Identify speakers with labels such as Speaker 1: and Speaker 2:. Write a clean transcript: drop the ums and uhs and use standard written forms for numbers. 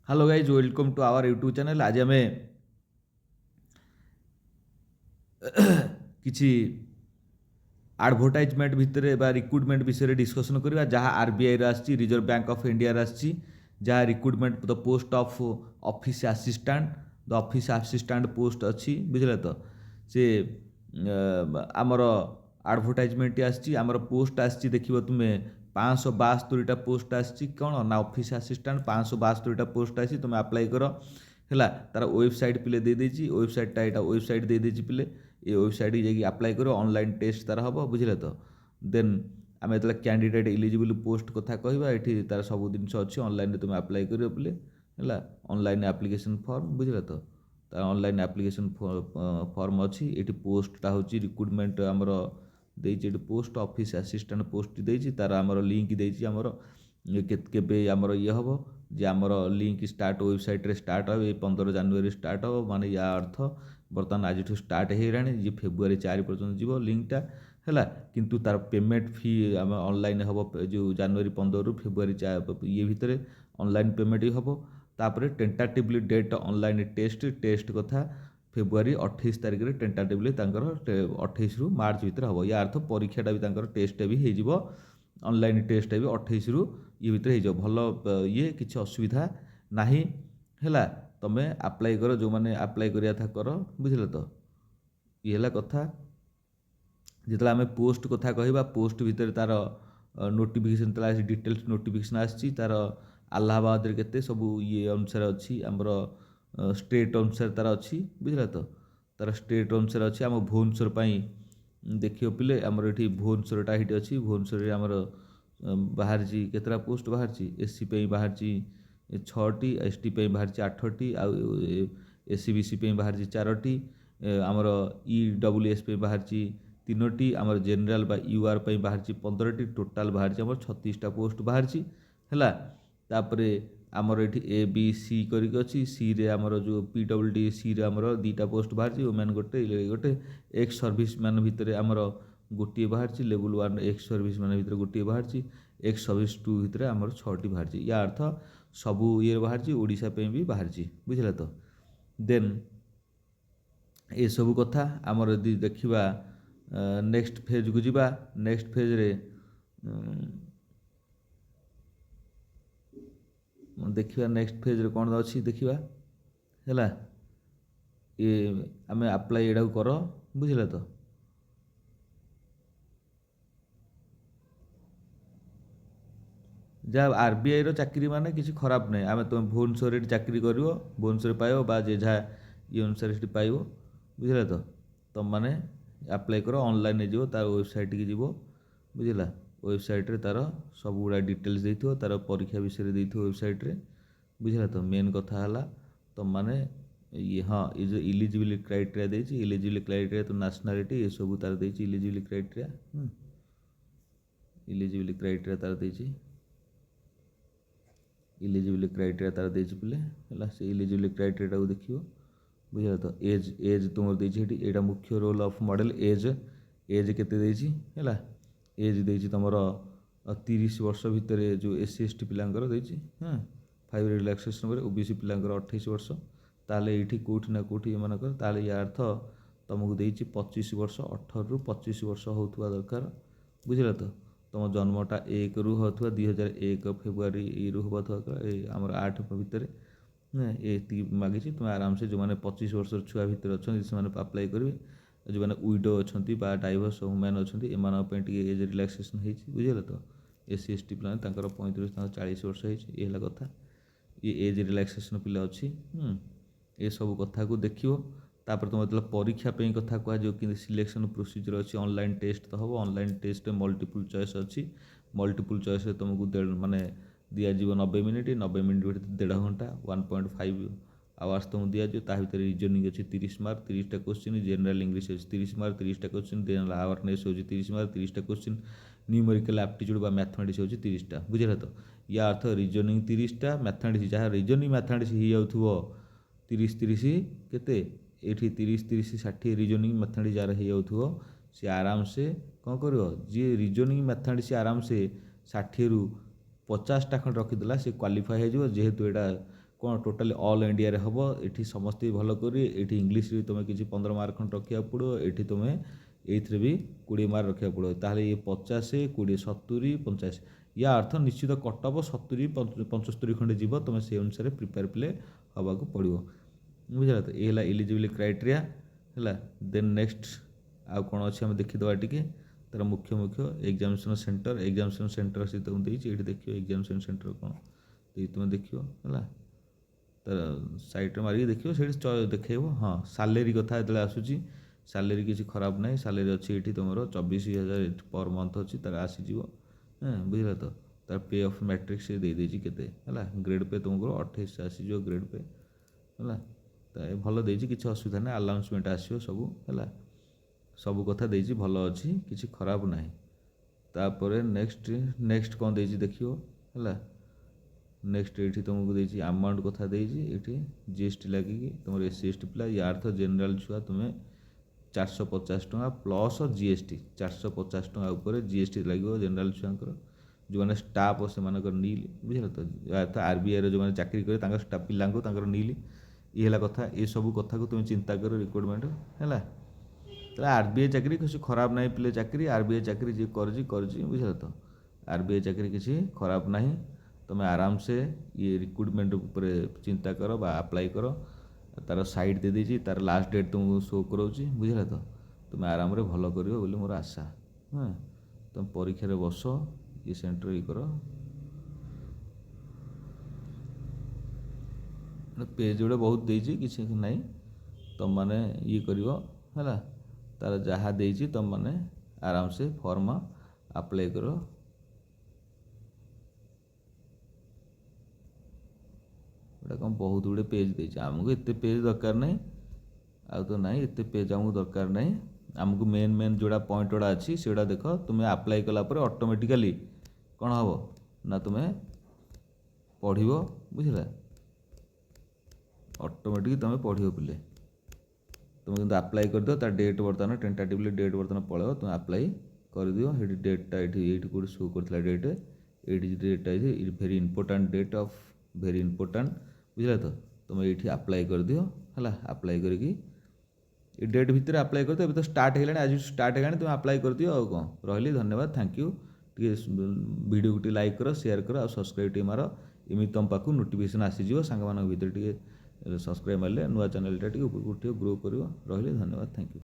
Speaker 1: Hello guys, welcome to our YouTube channel. आज आम किसी आडभटाइजमेंट भितर रिक्रुटमेंट विषय डिस्कसन करवा जहाँ RBI reserve bank of India जहाँ recruitment the post of office assistant the office assistant post अच्छी बुझे तो से आमर आडभटाइजमेंट आमर पोस्ट आसी देखो तुम्हें 572टा पोस्ट आसी कौन ना ऑफिस असिस्टेंट 572टा पोस्ट आसी तुम्हें अप्लाई कर है तार वेबसाइट पिले दे देछि वेबसाइटा यहाँ वेबसाइट दे देछि पिले ये वेबसाइट जाकि अप्लाई कर ऑनलाइन टेस्ट तार हम बुझे तो देन आम जो कैंडिडेट इलिजिबल पोस्ट कथा कहवा ये तार सब जिन अच्छी ऑनलाइन तुम अप्लाई कर पिले है ऑनलाइन एप्लिकेशन फॉर्म बुझे तो तार ऑनलाइन एप्लिकेशन फॉर्म अच्छी ये पोस्टा हूँ रिक्रुटमेंट आमर देती पोस्ट ऑफिस असिस्टेंट पोस्ट देती तार आमर लिंक देती आमर केबे आमर ये हम जे आमर लिंक स्टार्ट वेबसाइट रे स्टार्ट हो 15 जनवरी स्टार्ट हो माने या अर्थ बर्तमान आज स्टार्ट हो जी फेब्रुआरी 4 पर्यटन जीव लिंकटा है किंतु तार पेमेंट फी आम ऑनलाइन हम जो जनवरी 15 रु फेब्रुआरी 4 ये भितर ऑनलाइन पेमेंट ही हम तापर टेंटाटिवली डेट ऑनलाइन टेस्ट कथा फेब्रुआरी 28 तारिख में टेंटाटिवली 28 रु मार्च भितर हम या अर्थ परीक्षाटा भी टेस्ट भी हो ऑनलाइन टेस्ट भी 28 रु ये भितर हो भल ये किसी असुविधा नहीं है तुम्हें अप्लाई कर जो मैंने अप्लाई करिया था कर बुझे तो ये है कथा जिते आम पोस्ट कथा कहवा पोस्ट भितर तार नोटिफिकेशन डिटेल्स नोटिफिकेशन आसी तार आलाहाबाद केते सब ये अनुसार अच्छी आमर स्टेट अनुसार तार अच्छी बुझे तो तार स्टेट अनुसार अच्छी आम भुवनेश्वर देखियो पिले आमर ये भुवनेश्वरटा ये अच्छी भुवनेश्वर आमर बाहर केतटा पोस्ट बाहर एससी बाहर 6टी एसटी बाहर 8टी एससी बीसी बाहर 4टी आमर ईडब्ल्यूएस बाहर 3टी आमर जेनराल बा यूआर बाहर 15टी टोटाल बाहर आमर 36टा पोस्ट बाहर है तापरे आमर ये ए बी सी करके अच्छी सी रे आमर जो पीडब्ल्यूडी सी रे आमर 2टा पोस्ट बाहर वोमेन गोटे गोटे एक्स सर्विस मैन भितर आमर गोटे बाहर लेवल 1 एक्स सर्विस मैन भितर गोटे बाहर एक्स सर्विस 2 भितर आमर 6टी बाहर या अर्थ सबू ये बाहर ओडिशा भी बाहर बुझे तो देन ये सब कथा आमर यदि देखा नेक्स्ट फेज को जीवा नेक्स्ट फेज रे देखा नेक्स्ट फेज रे कौन अच्छी देखा है ये आम अप्लाई एटा कर बुझे तो जहाँ आरबीआई रो चाकरी माने किसी खराब नहीं आम तुम भुवनेश्वर चाकरी कर भुवनेश्वर पाइब जे जहाँ ये अनुसार पाइब बुझे तो तुम मैंने अप्लाई कर ऑनलाइन जीव तार वेबसाइट की जीव बुझला वेबसाइट रे तार सब गुड़ा डिटेल्स देथो तार परीक्षा विषय देथो वेबसाइट रे बुझला तो मेन कथा है तुम मैंने ये हाँ ये जो इलिजिबिलिटी क्राइटेरिया देछि इलिजिबिलिटी क्राइटेरिया तो नेशनलिटी ये सब तार देछि इलिजिबिलिटी क्राइटेरिया इलिजिबिलिटी क्राइटेरिया तार देछि इलिजिबिलिटी क्राइटेरिया तार देछि पिले है से इलिजिबिलिटी क्राइटेरिया को देखियो बुझे तो एज तुम देछि एटा मुख्य रोल ऑफ मॉडल एज केते देछि है एज देछि तुमर 30 वर्ष भितर जो एससी एसटी पिलांकर देछि हाँ 5 रिलैक्सेशन पर ओबीसी पिलांकर 28 वर्ष ताले ये कौटी ना कौटी एमानकर ताले या अर्थ तुमको देछि 25 वर्ष 18 रु 25 वर्ष होथुवा दरकार बुझे तो तुम जन्मटा 1 रु होथुवा 2001 फेब्रुआरी रु होथुवा आमर 8 भितर ये मागिଛି तुम आराम से जो मैंने 25 वर्ष छुआ भितर अच्छा से अप्लाई करेंगे जो मैंने विडो अच्छा डाइभर्स वुमेन अच्छा एम एज रिलैक्सेशन बुझे तो एससी एसटी पिला 35 40 वर्ष ये कथा ये एज रिलैक्सेशन पिला अच्छी ये सब कथा को देखियो तापर तुम मतलब परीक्षा कथा कह कि सिलेक्शन प्रोसीजर अच्छी ऑनलाइन टेस्ट तो हम ऑनलाइन टेस्ट मल्टीपल चॉइस अच्छी मल्टीपल चॉइस तुमको माने दिज्व 90 मिनिट 90 मिनिट भर 1.5 घंटा 1.5 आवर्स तुमको दिज्व ता भर रिजनिंग अच्छी 30 मार्क 30टा क्वेश्चन जनरल इंग्लिश अच्छी 30 मार्क 30टा क्वेश्चन जनरल अवेयरनेस हो 30 मार्क 30टा क्वेश्चन न्यूमेरिकल एप्टीट्यूड बा मैथमेटिक्स हो 30टा बुझे तो या अर्थ रिजनिंग 30टा मैथमेटिक्स जहाँ रिजनिंग मैथमेटिक्स हो जाऊ 30 केते ये 30 60 रिजनिंग मैथमेटिक्स जार हो जाऊ सी आराम से कौन कर जी रिजनिंग मैथमेटिक्स आराम से 60 रु 50टा खंड रखीदेला सी क्वालिफाए हो जेहेतु यहाँ କ'ଣ ଟୋଟାଲି ଅଲ୍ ଇଣ୍ଡିଆରେ ହେବ। ଏଠି ସମସ୍ତେ ବି ଭଲ କରିବେ। ଏଠି ଇଂଲିଶରେ ବି ତୁମେ କିଛି 15 ମାର୍କ ଖଣ୍ଡେ ରଖିବାକୁ ପଡ଼ିବ। ଏଠି ତୁମେ ଏଇଥିରେ ବି 20 ମାର୍କ ରଖିବାକୁ ପଡ଼ିବ। ତାହେଲେ ଇଏ 50, 20, 70, 85 ୟା ଅର୍ଥ ନିଶ୍ଚିତ କଟଅଫ 70, 75 ଖଣ୍ଡେ ଯିବ। ତୁମେ ସେଇ ଅନୁସାରେ ପ୍ରିପେୟାର ପିଲେ ହେବାକୁ ପଡ଼ିବ। ବୁଝିଲା ତ? ଏ ହେଲା ଇଲିଜିବିଲି କ୍ରାଇଟେରିଆ ହେଲା। ଦେନ୍ ନେକ୍ସଟ ଆଉ କ'ଣ ଅଛି ଆମେ ଦେଖିଦେବା ଟିକେ ତାର ମୁଖ୍ୟ ଏକ୍ଜାମିନେସନ୍ ସେଣ୍ଟର ସେ ତୁମକୁ ଦେଇଛି। ଏଇଠି ଦେଖିବ ଏକ୍ଜାମିନେସନ୍ ସେଣ୍ଟର କ'ଣ ଦେଇଛି ତୁମେ ଦେଖିବ ହେଲା। ତାର ସାଇଟ୍ରେ ମାରିକି ଦେଖିବ ସେଇଠି ଦେଖେଇବ। ହଁ, ସାଲେରୀ କଥା ଯେତେବେଳେ ଆସୁଛି ସାଲେରୀ କିଛି ଖରାପ ନାହିଁ। ସାଲେରୀ ଅଛି ଏଠି ତୁମର 24,000 ପର୍ ମନ୍ଥ ଅଛି ତାର ଆସିଯିବ। ବୁଝିଲ ତ? ତାର ପେ ଅଫ୍ ମ୍ୟାଟ୍ରିକ୍ସ ଦେଇଦେଇଛି କେତେ ହେଲା। ଗ୍ରେଡ୍ ପେ ତୁମକୁ 28 ଆସିଯିବ ଗ୍ରେଡ୍ ପେ ହେଲା। ତ ଭଲ ଦେଇଛି, କିଛି ଅସୁବିଧା ନାହିଁ। ଆଲାଉନ୍ସମେଣ୍ଟ ଆସିବ ସବୁ ହେଲା। ସବୁ କଥା ଦେଇଛି, ଭଲ ଅଛି, କିଛି ଖରାପ ନାହିଁ। ତାପରେ ନେକ୍ସଟ କ'ଣ ଦେଇଛି ଦେଖିବ ହେଲା। ନେକ୍ସଟ ଏଇଠି ତୁମକୁ ଦେଇଛି ଆମାଉଣ୍ଟ କଥା ଦେଇଛି। ଏଇଠି GST ଲାଗିକି ତୁମର SC ST ପିଲା ୟା ଅର୍ଥ ଜେନେରାଲ ଛୁଆ ତୁମେ 450 ଟଙ୍କା ପ୍ଲସ୍ GST 450 ଟଙ୍କା ଉପରେ GST ଲାଗିବ ଜେନେରାଲ ଛୁଆଙ୍କର। ଯେଉଁମାନେ ଷ୍ଟାଫ୍ ସେମାନଙ୍କର ନିଲ୍। ବୁଝିଲ ତ? RBIର ଯେଉଁମାନେ ଚାକିରି କରିବେ ତାଙ୍କ ଷ୍ଟାଫ୍ ପିଲାଙ୍କୁ ତାଙ୍କର ନିଲ୍। ଇଏ ହେଲା କଥା। ଏସବୁ କଥାକୁ ତୁମେ ଚିନ୍ତା କର ରିକ୍ରୁଟମେଣ୍ଟ ହେଲା। ତାହେଲେ RBI ଚାକିରି କିଛି ଖରାପ ନାହିଁ ପିଲେ ଚାକିରି। RBI ଚାକିରି ଯିଏ କରିଛି ବୁଝିଲ ତ? RBI ଚାକିରି କିଛି ଖରାପ ନାହିଁ। ତୁମେ ଆରାମସେ ଇଏ ରିକ୍ରୁଟମେଣ୍ଟ ଉପରେ ଚିନ୍ତା କର ବା ଆପ୍ଲାଏ କର। ତାର ସାଇଟ୍ ଦେଇଦେଇଛି, ତାର ଲାଷ୍ଟ ଡେଟ୍ ତୁମକୁ ଶୋ କରାଉଛି। ବୁଝିଲ ତ? ତୁମେ ଆରାମରେ ଭଲ କରିବ ବୋଲି ମୋର ଆଶା। ତୁମେ ପରୀକ୍ଷାରେ ବସ, ଇଏ ସେଣ୍ଟର ଇଏ କର। ପେଜ୍ ଗୁଡ଼ା ବହୁତ ଦେଇଛି, କିଛି ନାହିଁ। ତୁମମାନେ ଇଏ କରିବ ହେଲା। ତାର ଯାହା ଦେଇଛି ତୁମମାନେ ଆରାମସେ ଫର୍ମ ଆପ୍ଲାଏ କର। ଏଇଟା କ'ଣ ବହୁତ ଗୁଡ଼ିଏ ପେଜ୍ ଦେଇଛି। ଆମକୁ ଏତେ ପେଜ୍ ଦରକାର ନାହିଁ। ଆଉ ତ ନାହିଁ, ଏତେ ପେଜ୍ ଆମକୁ ଦରକାର ନାହିଁ। ଆମକୁ ମେନ୍ ଯେଉଁଟା ପଏଣ୍ଟ ଗୁଡ଼ା ଅଛି ସେଗୁଡ଼ା ଦେଖ। ତୁମେ ଆପ୍ଲାଏ କଲା ପରେ ଅଟୋମେଟିକାଲି କ'ଣ ହେବ ନା ତୁମେ ପଢ଼ିବ। ବୁଝିଲା? ଅଟୋମେଟିକ୍ ତୁମେ ପଢ଼ିବ ପିଲେ। ତୁମେ କିନ୍ତୁ ଆପ୍ଲାଏ କରିଦିଅ। ତା ଡେଟ୍ ବର୍ତ୍ତମାନ ଟେଣ୍ଟାଟିଭଲି ଡେଟ୍ ବର୍ତ୍ତମାନ ପଳେଇବ। ତୁମେ ଆପ୍ଲାଏ କରିଦିଅ। ସେଠି ଡେଟ୍ଟା ଏଇଠି କେଉଁଠି ଶୋ କରିଥିଲା ଡେଟ୍। ଏଇଠି ଡେଟ୍ଟା very important date of very important. ବୁଝିଲା ତ? ତୁମେ ଏଇଠି ଆପ୍ଲାଏ କରିଦିଅ ହେଲା। ଆପ୍ଲାଏ କରିକି ଏ ଡେଟ୍ ଭିତରେ ଆପ୍ଲାଏ କରିଦିଅ। ଏବେ ତ ଷ୍ଟାର୍ଟ ହେଇଗଲାଣି, ଆଜି ଷ୍ଟାର୍ଟ ହେଇଗଲାଣି। ତୁମେ ଆପ୍ଲାଏ କରିଦିଅ। ଆଉ କ'ଣ ରହିଲି, ଧନ୍ୟବାଦ, ଥ୍ୟାଙ୍କ ୟୁ। ଟିକେ ଭିଡ଼ିଓକୁ ଟିକେ ଲାଇକ୍ କର, ସେୟାର କର, ଆଉ ସବସ୍କ୍ରାଇବ୍ ଟିକେ ମାର। ଏମିତି ତୁମ ପାଖକୁ ନୋଟିଫିକେସନ୍ ଆସିଯିବ। ସାଙ୍ଗମାନଙ୍କ ଭିତରେ ଟିକେ ସବସ୍କ୍ରାଇବ୍ ମାରିଲେ ନୂଆ ଚ୍ୟାନେଲଟା ଟିକେ ଉପରକୁ ଟିକେ ଗ୍ରୋ କରିବ। ରହିଲି, ଧନ୍ୟବାଦ, ଥ୍ୟାଙ୍କ ୟୁ।